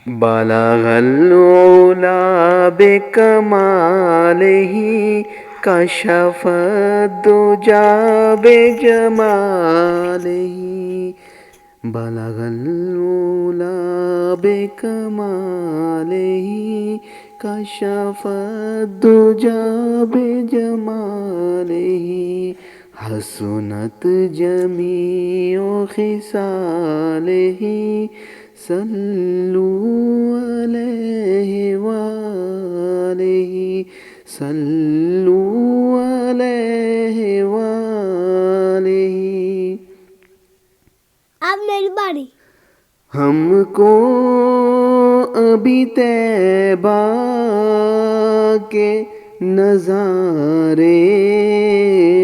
بلغ العلا بکمالہ کشف الدجى بجمالہ بلغ العلا بکمالہ کشف الدجى بجمالہ حسنت جمیع خصالہ صلوا علیہ وآلہ صلوا علیہ وآلہ۔ اب میری باری۔ ہم کو ابھی طیبہ کے نظارے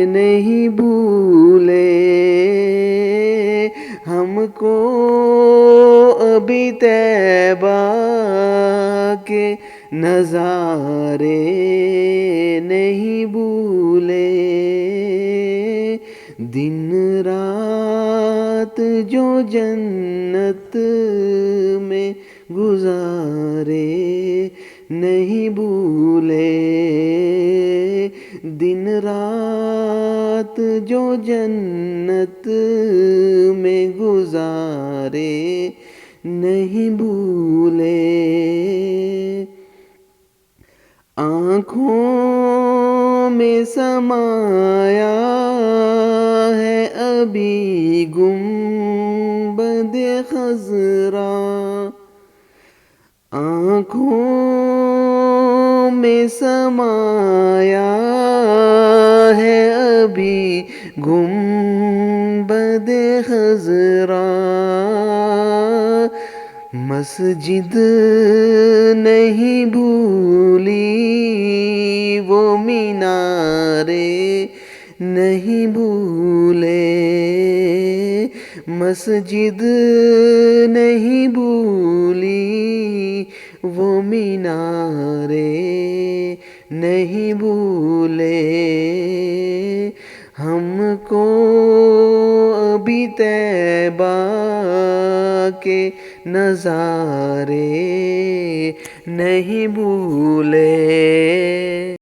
نہیں بھولے، ہم کو ابھی طیبہ کے نظارے نہیں بھولے، دن رات جو جنت میں گزارے نہیں بھولے، دن رات جو جنت میں گزارے نہیں بھولے، آنکھوں میں سمایا ہے ابھی گنبد خضرا، آنکھوں میں سمایا ہے ابھی گنبد خضرا، مسجد نہیں بھولی وہ مینارے نہیں بھولے، مسجد نہیں بھولی وہ مینارے نہیں بھولے، ہم کو ابھی طیبہ کے نظارے نہیں بھولے۔